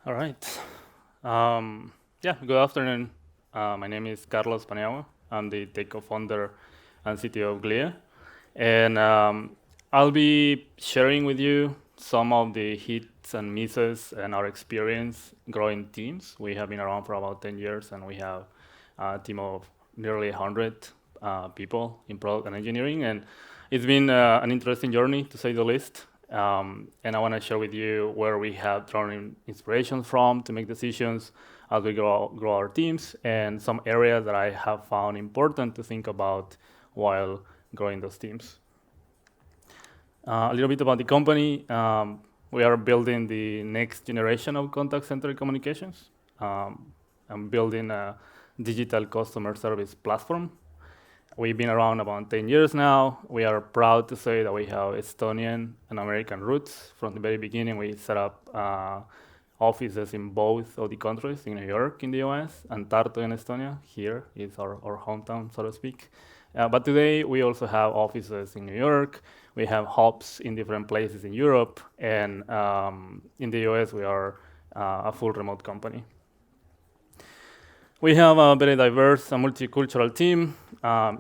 All right. Yeah, good afternoon. My name is Carlos Paniagua. I'm the tech co-founder and CTO of Glia. And I'll be sharing with you some of the hits and misses and our experience growing teams. We have been around for about 10 years and we have a team of nearly 100 people in product and engineering. And it's been an interesting journey, to say the least. And I want to share with you where we have drawn inspiration from to make decisions as we grow our teams, and some areas that I have found important to think about while growing those teams. A little bit about the company. We are building the next generation of contact center communications. I'm building a digital customer service platform. We've been around about 10 years now. We are proud to say that we have Estonian and American roots. From the very beginning, we set up offices in both of the countries, in New York in the US and Tartu in Estonia. Here is our hometown, so to speak. But today, we also have offices in New York. We have hubs in different places in Europe. And in the US, we are a full remote company. We have a very diverse and multicultural team.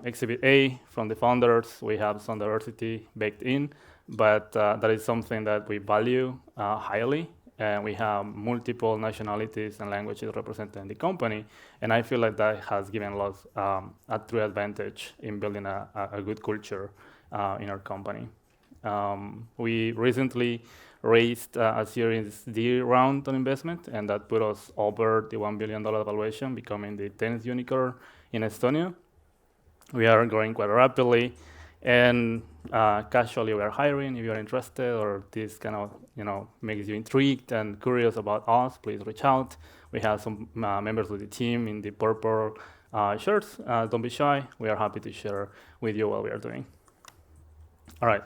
Exhibit A from the founders, we have some diversity baked in, but that is something that we value highly. And we have multiple nationalities and languages represented in the company. And I feel like that has given us a true advantage in building a good culture in our company. We recently raised a Series D round on investment, and that put us over the $1 billion valuation, becoming the 10th unicorn in Estonia. We are growing quite rapidly, and casually we are hiring. If you are interested, or this kind of makes you intrigued and curious about us, please reach out. We have some members of the team in the purple shirts. Don't be shy. We are happy to share with you what we are doing. All right.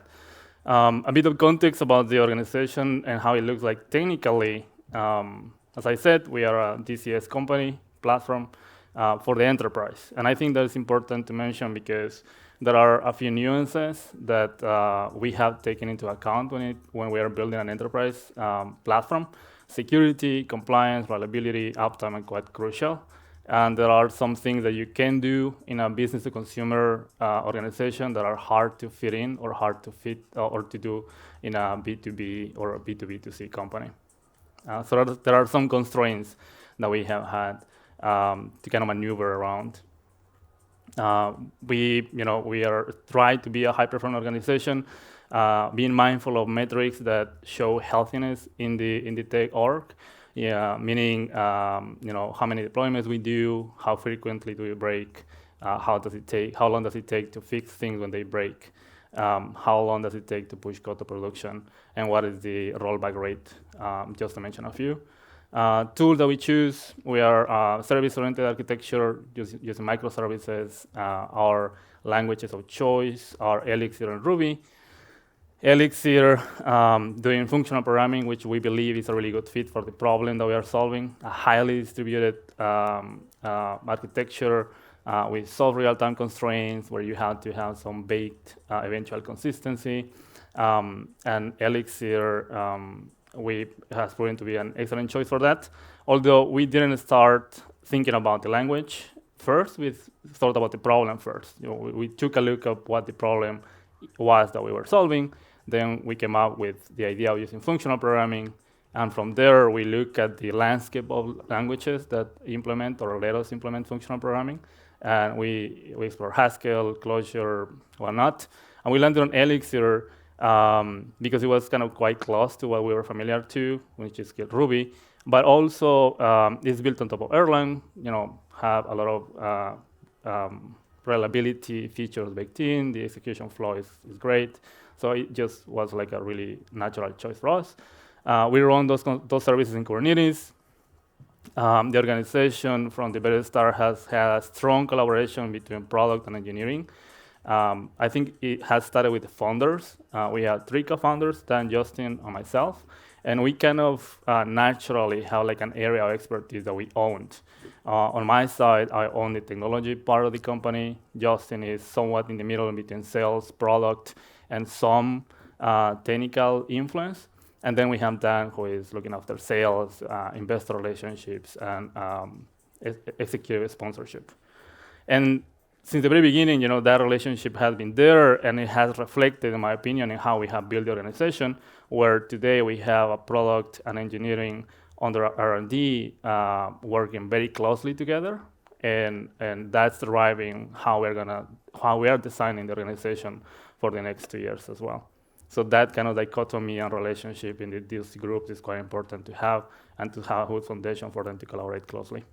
A bit of context about the organization and how it looks like technically. As I said, we are a DCS company platform for the enterprise. And I think that is important to mention because there are a few nuances that we have taken into account when we are building an enterprise platform. Security, compliance, reliability, uptime are quite crucial. And there are some things that you can do in a business to consumer organization that are hard to fit in or hard to fit or to do in a B2B or a B2B2C company. So there are some constraints that we have had to kind of maneuver around. We are trying to be a high-performing organization, being mindful of metrics that show healthiness in the tech org. Yeah, meaning how many deployments we do, how frequently do we break, how long does it take to fix things when they break, how long does it take to push code to production, and what is the rollback rate, just to mention a few. Tools that we choose, we are service-oriented architecture using microservices. Our languages of choice are Elixir and Ruby. Elixir doing functional programming, which we believe is a really good fit for the problem that we are solving. A highly distributed architecture with solve real-time constraints where you have to have some baked eventual consistency. And Elixir has proven to be an excellent choice for that. Although we didn't start thinking about the language first, we thought about the problem first. We took a look at what the problem was that we were solving. Then we came up with the idea of using functional programming. And from there, we look at the landscape of languages that implement or let us implement functional programming. And we explore Haskell, Clojure, whatnot. And we landed on Elixir because it was kind of quite close to what we were familiar to, which is Ruby. But also, it's built on top of Erlang, have a lot of reliability features baked in. The execution flow is great. So it just was like a really natural choice for us. We run those services in Kubernetes. The organization from the very start has had a strong collaboration between product and engineering. I think it has started with the founders. We have 3 co-founders, Dan, Justin, and myself. And we kind of naturally have like an area of expertise that we owned. On my side, I own the technology part of the company. Justin is somewhat in the middle between sales, product, and some technical influence. And then we have Dan, who is looking after sales, investor relationships, and executive sponsorship. And since the very beginning, that relationship has been there, and it has reflected, in my opinion, in how we have built the organization, where today we have a product and engineering under R&D working very closely together, and that's driving how we are designing the organization for the next 2 years as well. So that kind of dichotomy and relationship in these groups is quite important to have, and to have a good foundation for them to collaborate closely.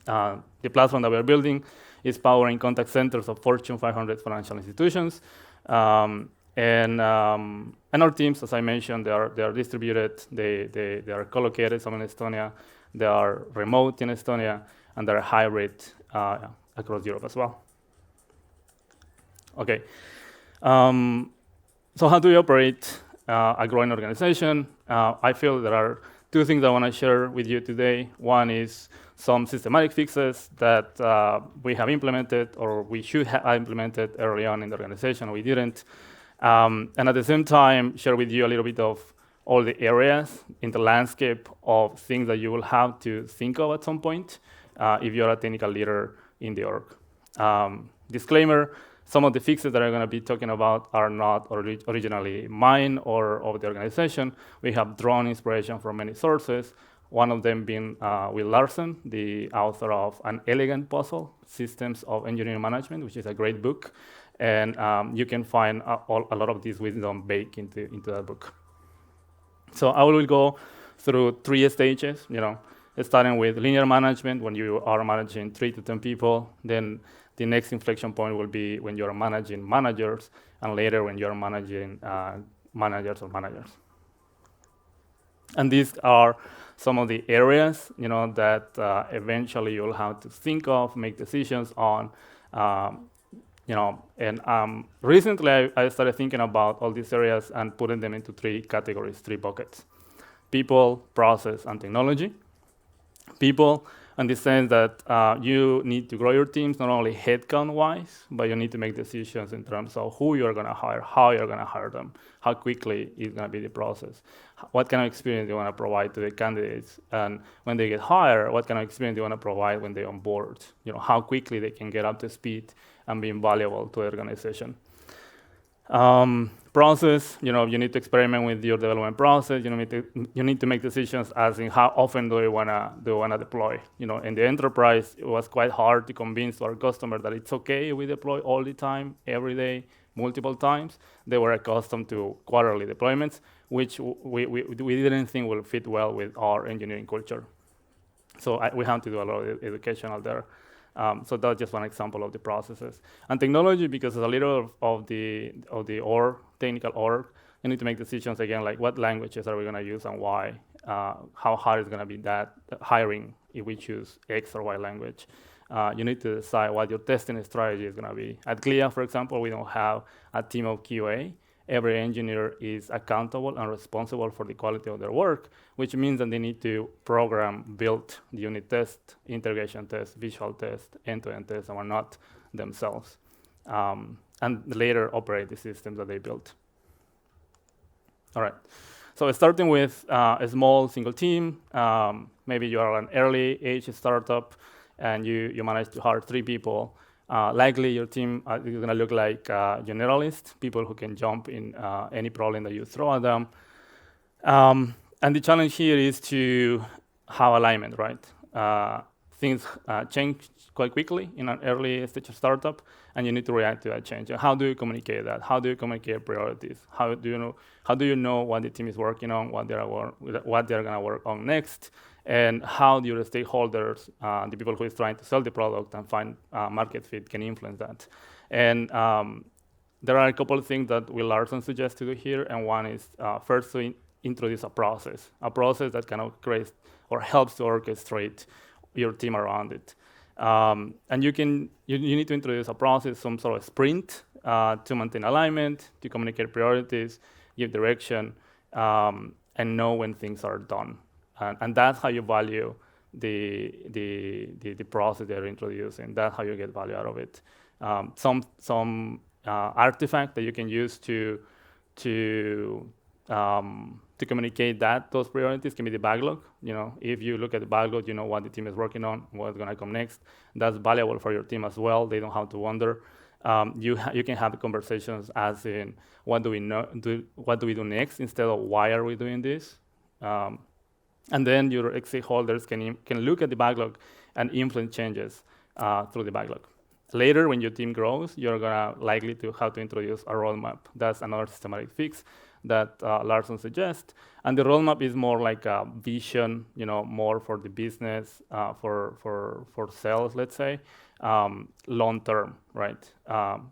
The platform that we're building is powering contact centers of Fortune 500 financial institutions. And our teams, as I mentioned, they are distributed. They are co-located, some in Estonia. They are remote in Estonia, and they're hybrid across Europe as well. Okay. So how do we operate a growing organization? I feel there are two things I want to share with you today. One is some systematic fixes that we have implemented, or we should have implemented early on in the organization. We didn't. And at the same time, share with you a little bit of all the areas in the landscape of things that you will have to think of at some point if you're a technical leader in the org. Disclaimer, some of the fixes that I'm going to be talking about are not originally mine or of the organization. We have drawn inspiration from many sources, one of them being Will Larson, the author of An Elegant Puzzle, Systems of Engineering Management, which is a great book. And you can find a lot of this wisdom baked into that book. So I will go through 3 stages, starting with linear management, when you are managing 3 to 10 people. Then the next inflection point will be when you're managing managers, and later when you're managing managers of managers. And these are some of the areas, that eventually you'll have to think of, make decisions on. And recently I started thinking about all these areas and putting them into 3 categories, 3 buckets: people, process, and technology. People, in the sense that you need to grow your teams, not only headcount-wise, but you need to make decisions in terms of who you're going to hire, how you're going to hire them, how quickly is going to be the process, what kind of experience you want to provide to the candidates, and when they get hired, what kind of experience you want to provide when they onboard, how quickly they can get up to speed and be valuable to the organization. Process, you need to experiment with your development process. You need to make decisions as in how often do you wanna deploy. In the enterprise, it was quite hard to convince our customer that it's okay we deploy all the time, every day, multiple times. They were accustomed to quarterly deployments, which we didn't think will fit well with our engineering culture. So we have to do a lot of educational there. So that's just one example of the processes. And technology, because it's a little of the org, technical org, you need to make decisions again, like what languages are we going to use and why, how hard is going to be that hiring if we choose X or Y language. You need to decide what your testing strategy is going to be. At Glia, for example, we don't have a team of QA. Every engineer is accountable and responsible for the quality of their work, which means that they need to program, build the unit test, integration test, visual test, end-to-end test, and not themselves. And later operate the systems that they built. All right. So starting with a small single team, maybe you are an early age startup and you manage to hire 3 people. Likely your team is going to look like generalists, people who can jump in any problem that you throw at them. And the challenge here is to have alignment, right? Things change quite quickly in an early stage of startup, and you need to react to that change. And how do you communicate that? How do you communicate priorities? How do you know what the team is working on, what they're going to work on next? And how your stakeholders, the people who is trying to sell the product and find market fit, can influence that. And there are a couple of things that Will Larson suggests to do here, and one is first to introduce a process that kind of creates or helps to orchestrate your team around it. And you need to introduce a process, some sort of sprint, to maintain alignment, to communicate priorities, give direction, and know when things are done. And that's how you value the process they're introducing. That's how you get value out of it. Some artifact that you can use to to communicate those priorities can be the backlog. If you look at the backlog, you know what the team is working on, what's going to come next. That's valuable for your team as well. They don't have to wonder. You can have the conversations as in what do we do next instead of why are we doing this. And then your stakeholders can look at the backlog and influence changes through the backlog. Later, when your team grows, you're gonna likely to have to introduce a roadmap. That's another systematic fix that Larson suggests. And the roadmap is more like a vision, more for the business, for sales, let's say, long term, right?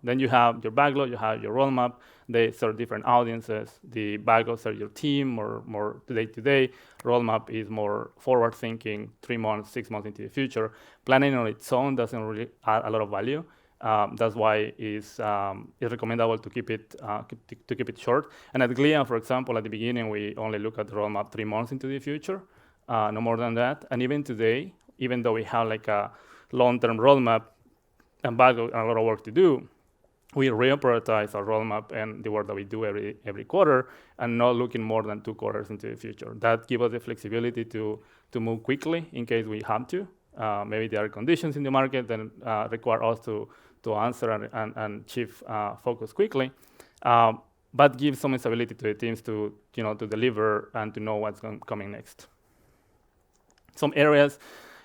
Then you have your backlog, you have your roadmap. They serve different audiences. The backlog serves your team or more day to day. Roadmap is more forward thinking, 3 months, 6 months into the future. Planning on its own doesn't really add a lot of value. That's why it's recommendable to keep it short. And at Glia, for example, at the beginning, we only look at the roadmap 3 months into the future, no more than that. And even today, even though we have like a long-term roadmap and backlog and a lot of work to do, we reprioritize our roadmap and the work that we do every quarter and not looking more than 2 quarters into the future. That gives us the flexibility to move quickly in case we have to. Maybe there are conditions in the market that require us to answer and shift focus quickly, but give some stability to the teams to deliver and to know what's coming next. Some areas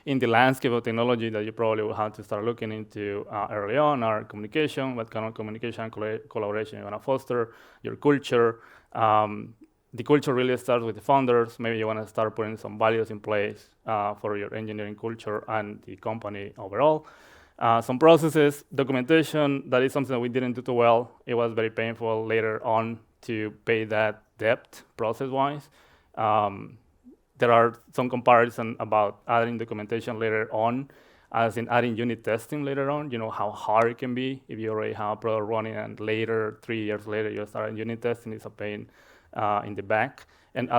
in the landscape of technology that you probably will have to start looking into early on are communication, what kind of communication and collaboration you want to foster, your culture. The culture really starts with the founders. Maybe you want to start putting some values in place for your engineering culture and the company overall. Some processes, documentation, that is something that we didn't do too well. It was very painful later on to pay that debt process-wise. There are some comparison about adding documentation later on, as in adding unit testing later on, how hard it can be if you already have a product running and later, 3 years later, you're starting unit testing. It's a pain in the back. And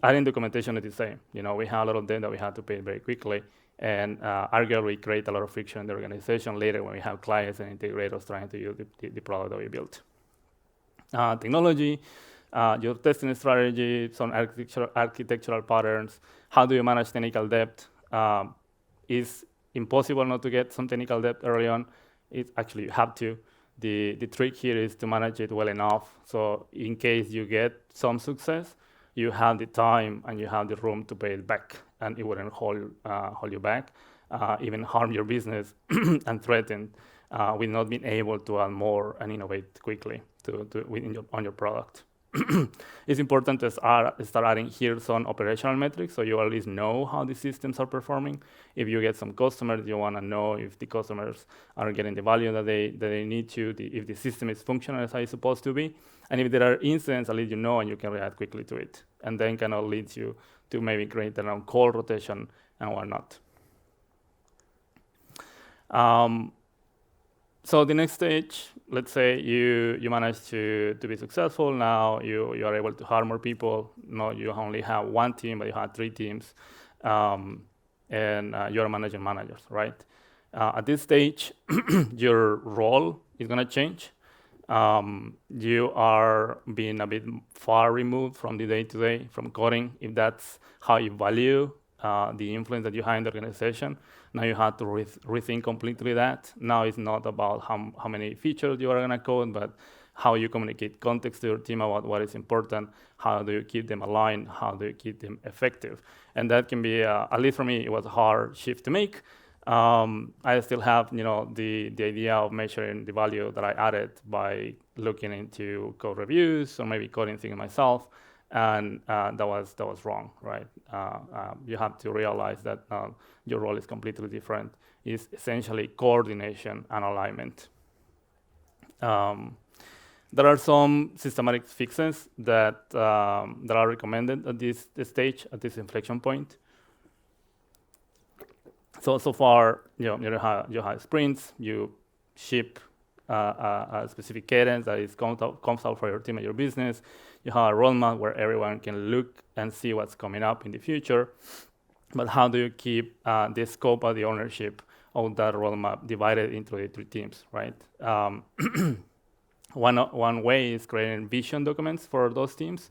adding documentation is the same. We have a lot of debt that we have to pay very quickly, and arguably create a lot of friction in the organization later when we have clients and integrators trying to use the product that we built. Technology, your testing strategy, some architectural patterns. How do you manage technical debt? It's impossible not to get some technical debt early on. It's actually, you have to. The trick here is to manage it well enough, so in case you get some success, you have the time and you have the room to pay it back, and it wouldn't hold you back, even harm your business and threaten with not being able to add more and innovate quickly on your product. It's important to start adding here some operational metrics, so you at least know how the systems are performing. If you get some customers, you want to know if the customers are getting the value that they need to, if the system is functional as it's supposed to be. And if there are incidents, at least you know and you can react quickly to it. And then kind of leads you to maybe create around call rotation and whatnot. So the next stage, let's say you manage to be successful. Now you are able to hire more people. No, you only have 1 team, but you have 3 teams, and you're managing managers, right? At this stage, your role is going to change. You are being a bit far removed from the day-to-day, from coding, if that's how you value the influence that you have in the organization. Now you have to rethink completely that. Now it's not about how many features you are going to code, but how you communicate context to your team about what is important, how do you keep them aligned, how do you keep them effective. And that can be, at least for me, it was a hard shift to make. I still have the idea of measuring the value that I added by looking into code reviews or maybe coding things myself. And that was wrong, right? You have to realize that your role is completely different. It's essentially coordination and alignment. There are some systematic fixes that are recommended at this stage, at this inflection point. So far, you have sprints, you ship a specific cadence that comes out for your team and your business. You have a roadmap where everyone can look and see what's coming up in the future. But how do you keep the scope of the ownership of that roadmap divided into the 3 teams, right? One way is creating vision documents for those teams.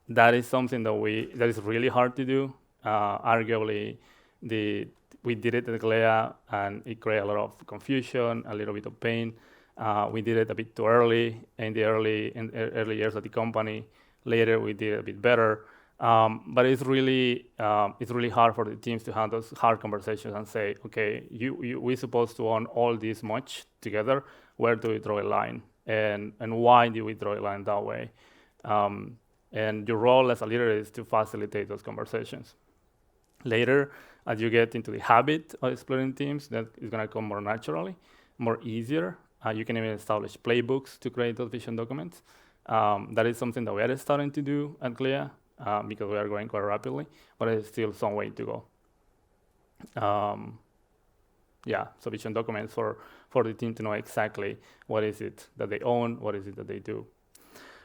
that is something that is really hard to do. Arguably, we did it at Glia, and it created a lot of confusion, a little bit of pain. We did it a bit too early in the early years of the company. Later, we did it a bit better. But it's really hard for the teams to have those hard conversations and say, okay, we're supposed to own all this much together. Where do we draw a line, and why do we draw a line that way? And your role as a leader is to facilitate those conversations. Later, as you get into the habit of exploring teams, that is going to come more naturally, more easier. You can even establish playbooks to create those vision documents. That is something that we are starting to do at Glia because we are growing quite rapidly, but it's still some way to go. So vision documents for the team to know exactly what is it that they own, what is it that they do.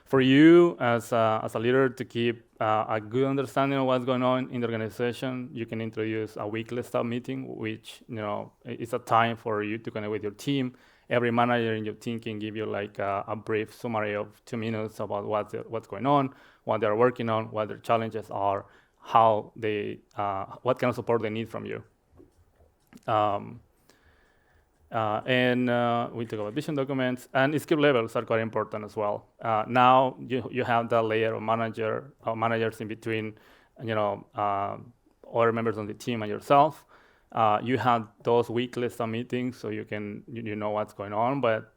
For you as a leader to keep a good understanding of what's going on in the organization, you can introduce a weekly staff meeting, which is a time for you to connect with your team. Every manager in your team can give you like a brief summary of 2 minutes about what's going on, what they're working on, what their challenges are, what kind of support they need from you. And we talk about vision documents, and skill levels are quite important as well. Now you have that layer of managers in between, other members on the team and yourself. You have those weekly meetings, so you can know what's going on. But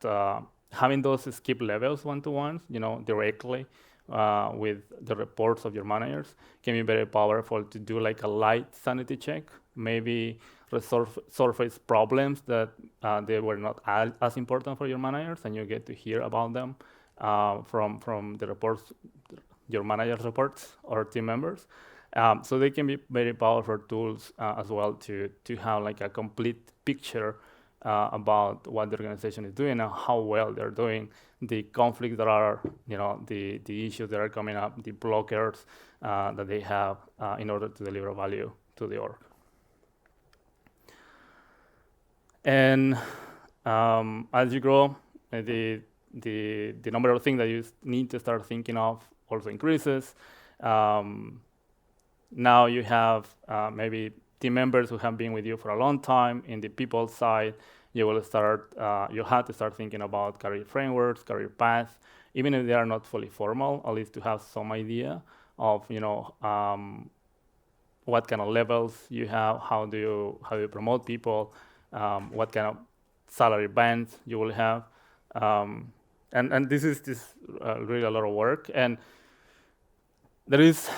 having those skip levels one-to-ones, directly with the reports of your managers can be very powerful to do like a light sanity check, maybe surface problems that they were not as important for your managers, and you get to hear about them from the reports, your manager's reports or team members. So they can be very powerful tools as well to have like a complete picture about what the organization is doing and how well they're doing, the conflicts that are, the issues that are coming up, the blockers that they have in order to deliver value to the org. And as you grow, the number of things that you need to start thinking of also increases. Now you have maybe team members who have been with you for a long time. In the people side, you have to start thinking about career frameworks, career paths, even if they are not fully formal, at least to have some idea of what kind of levels you have, how do you promote people, what kind of salary bands you will have, and this is really a lot of work. And there is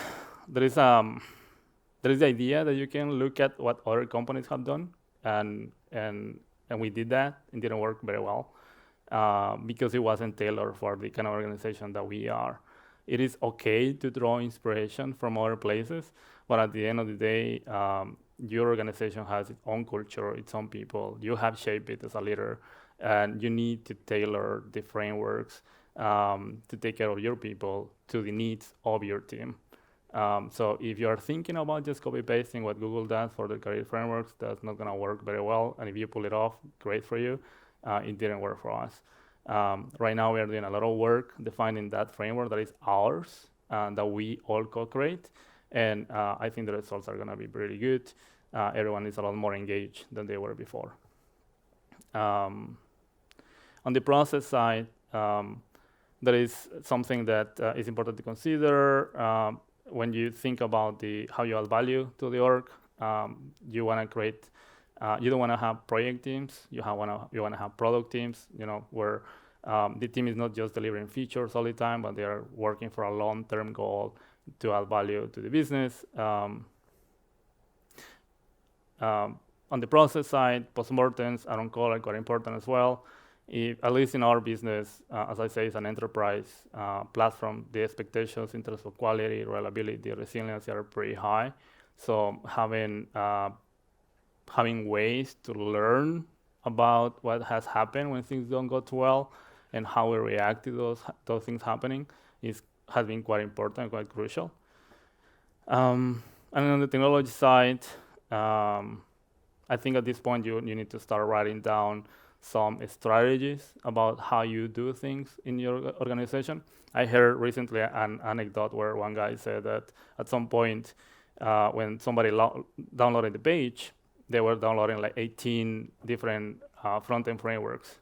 the idea that you can look at what other companies have done, and we did that. It didn't work very well because it wasn't tailored for the kind of organization that we are. It is okay to draw inspiration from other places, but at the end of the day, your organization has its own culture, its own people. You have shaped it as a leader, and you need to tailor the frameworks to take care of your people to the needs of your team. So if you are thinking about just copy-pasting what Google does for the career frameworks, that's not going to work very well. And if you pull it off, great for you. It didn't work for us. Right now, we are doing a lot of work defining that framework that is ours, that we all co-create. And I think the results are going to be pretty good. Everyone is a lot more engaged than they were before. On the process side, there is something that is important to consider. When you think about how you add value to the org, you want to create. You don't want to have project teams. You want to have product teams. Where the team is not just delivering features all the time, but they are working for a long-term goal to add value to the business. On the process side, postmortems and on-call are quite important as well. At least in our business, as I say, it's an enterprise platform. The expectations in terms of quality, reliability, resiliency are pretty high. So having ways to learn about what has happened when things don't go too well and how we react to those things happening has been quite important, quite crucial. And on the technology side, I think at this point you need to start writing down some strategies about how you do things in your organization. I heard recently an anecdote where one guy said that at some point, when somebody downloaded the page, they were downloading like 18 different front-end frameworks,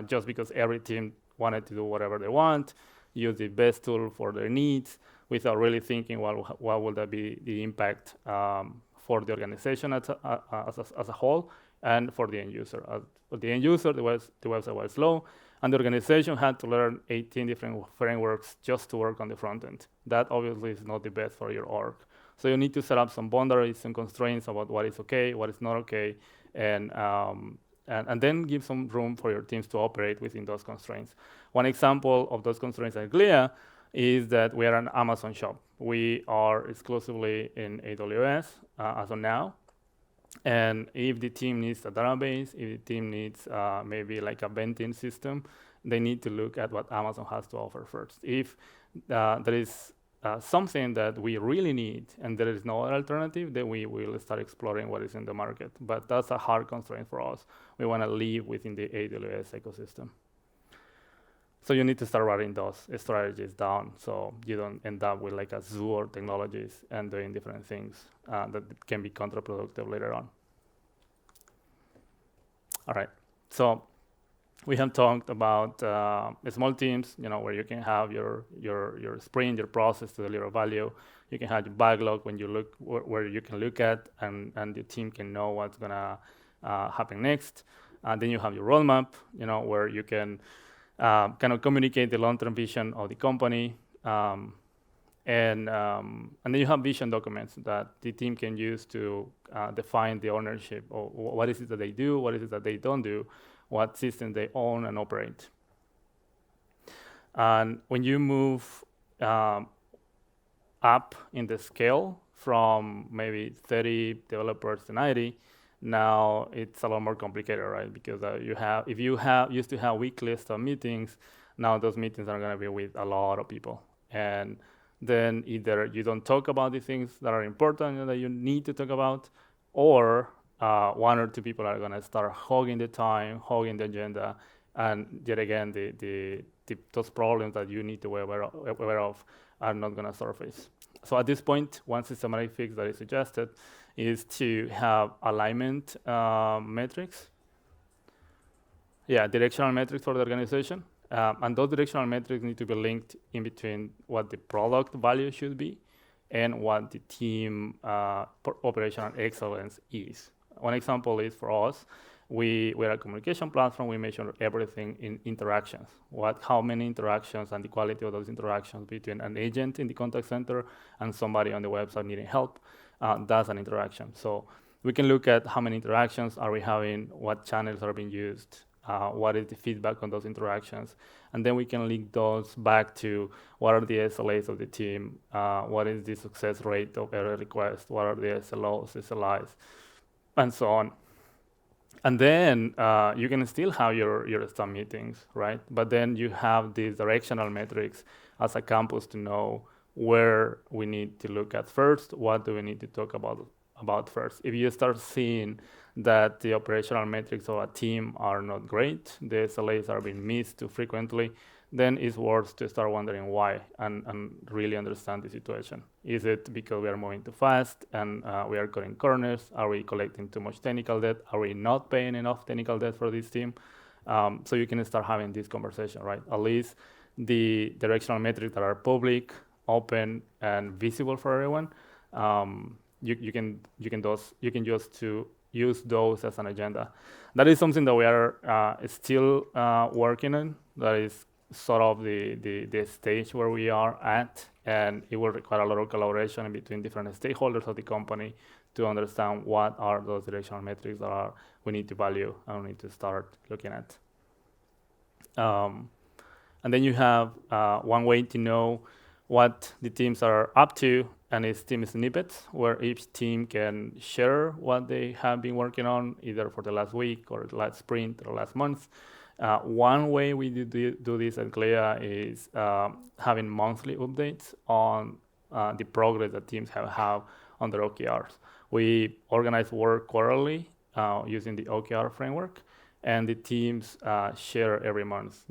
just because every team wanted to do whatever they want, use the best tool for their needs, without really thinking what will that be the impact for the organization as a whole, and for the end user. For the end user, the website was slow, and the organization had to learn 18 different frameworks just to work on the front end. That obviously is not the best for your org. So you need to set up some boundaries and constraints about what is okay, what is not okay, and then give some room for your teams to operate within those constraints. One example of those constraints at Glia is that we are an Amazon shop. We are exclusively in AWS as of now. And if the team needs a database, if the team needs maybe like a venting system, they need to look at what Amazon has to offer first. If there is something that we really need and there is no other alternative, then we will start exploring what is in the market. But that's a hard constraint for us. We want to live within the AWS ecosystem. So you need to start writing those strategies down so you don't end up with like a zoo of technologies and doing different things that can be counterproductive later on. All right, so we have talked about small teams, where you can have your sprint, your process to deliver value. You can have your backlog when you look where you can look at, and the team can know what's gonna happen next. Then you have your roadmap, where you can kind of communicate the long-term vision of the company, and then you have vision documents that the team can use to define the ownership, or what is it that they do, what is it that they don't do, what systems they own and operate. And when you move up in the scale from maybe 30 developers to 90, now it's a lot more complicated, right? Because if you used to have weekly list of meetings, now those meetings are going to be with a lot of people. And then either you don't talk about the things that are important and that you need to talk about, or one or two people are going to start hogging the time, hogging the agenda, and yet again, those problems that you need to be aware of are not going to surface. So at this point, one systematic fix that is suggested is to have alignment metrics. Yeah, directional metrics for the organization. And those directional metrics need to be linked in between what the product value should be and what the team operational excellence is. One example is for us, we're a communication platform. We measure everything in interactions. How many interactions and the quality of those interactions between an agent in the contact center and somebody on the website needing help. That's an interaction. So we can look at how many interactions are we having, what channels are being used, what is the feedback on those interactions, and then we can link those back to what are the SLAs of the team, what is the success rate of every request, what are the SLOs, SLIs, and so on. And then you can still have your staff meetings, right? But then you have these directional metrics as a campus to know where we need to look at first, what do we need to talk about first. If you start seeing that the operational metrics of a team are not great, the SLAs are being missed too frequently, then it's worth to start wondering why and really understand the situation. Is it because we are moving too fast and we are cutting corners? Are we collecting too much technical debt? Are we not paying enough technical debt for this team? So you can start having this conversation, right? At least the directional metrics that are public, open, and visible for everyone, you can just to use those as an agenda. That is something that we are still working on. That is sort of the stage where we are at, and it will require a lot of collaboration between different stakeholders of the company to understand what are those directional metrics that we need to value and we need to start looking at. And then you have one way to know what the teams are up to, and it's team snippets, where each team can share what they have been working on, either for the last week or the last sprint or last month. One way we do this at Glia is having monthly updates on the progress that teams have on their OKRs. We organize work quarterly using the OKR framework, and the teams share every month,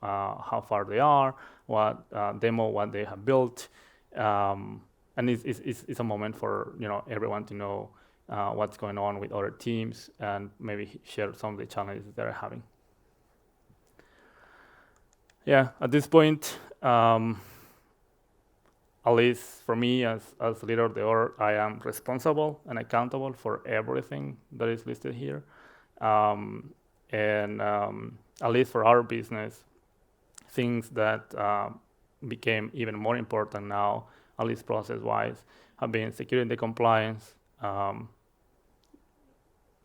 how far they are, what demo, what they have built, and it's a moment for everyone to know what's going on with other teams and maybe share some of the challenges they're having. Yeah, at this point, at least for me as leader of the org, I am responsible and accountable for everything that is listed here. And at least for our business, things that became even more important now, at least process-wise, have been security and compliance.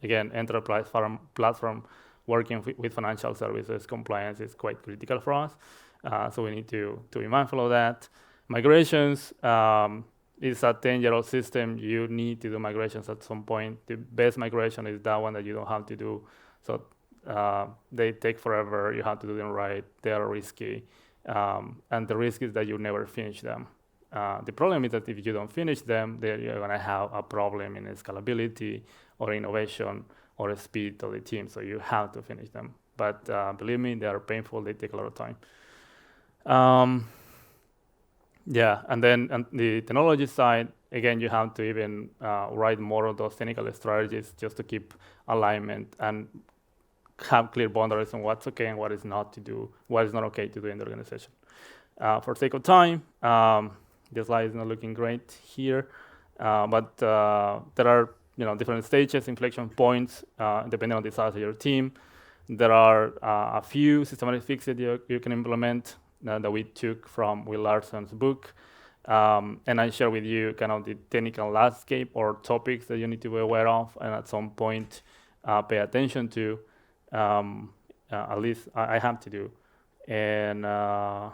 Again, enterprise platform working with financial services compliance is quite critical for us. So we need to be mindful of that. Migrations is a 10-year-old system. You need to do migrations at some point. The best migration is that one that you don't have to do. So they take forever. You have to do them right. They are risky. And the risk is that you never finish them. The problem is that if you don't finish them, then you're going to have a problem in scalability or innovation or speed of the team. So you have to finish them. But believe me, they are painful. They take a lot of time. Yeah, and then on the technology side, again, you have to even write more of those technical strategies just to keep alignment and have clear boundaries on what's okay and what is not to do, what is not okay to do in the organization. For sake of time, the slide is not looking great here, but there are different stages, inflection points, depending on the size of your team. There are a few systematic fixes you can implement that we took from Will Larson's book. And I share with you kind of the technical landscape or topics that you need to be aware of and at some point pay attention to, at least I have to do. And I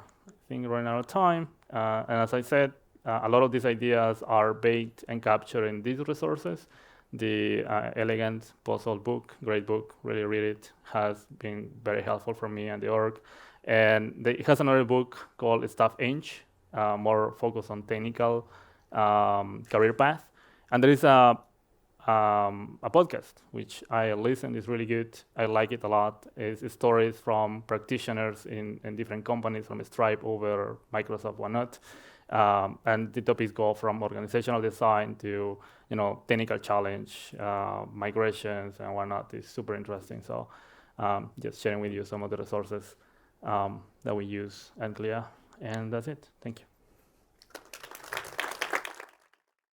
think we're running out of time. And as I said, a lot of these ideas are baked and captured in these resources. The Elegant Puzzle book, great book, really read it, has been very helpful for me and the org. And it has another book called Staff Inch, more focused on technical career path. And there is a podcast, which I listen, is really good. I like it a lot. It's stories from practitioners in different companies, from Stripe over Microsoft, whatnot. And the topics go from organizational design to technical challenge, migrations and whatnot. It's super interesting. So just sharing with you some of the resources that we use at Glia. And that's it. Thank you.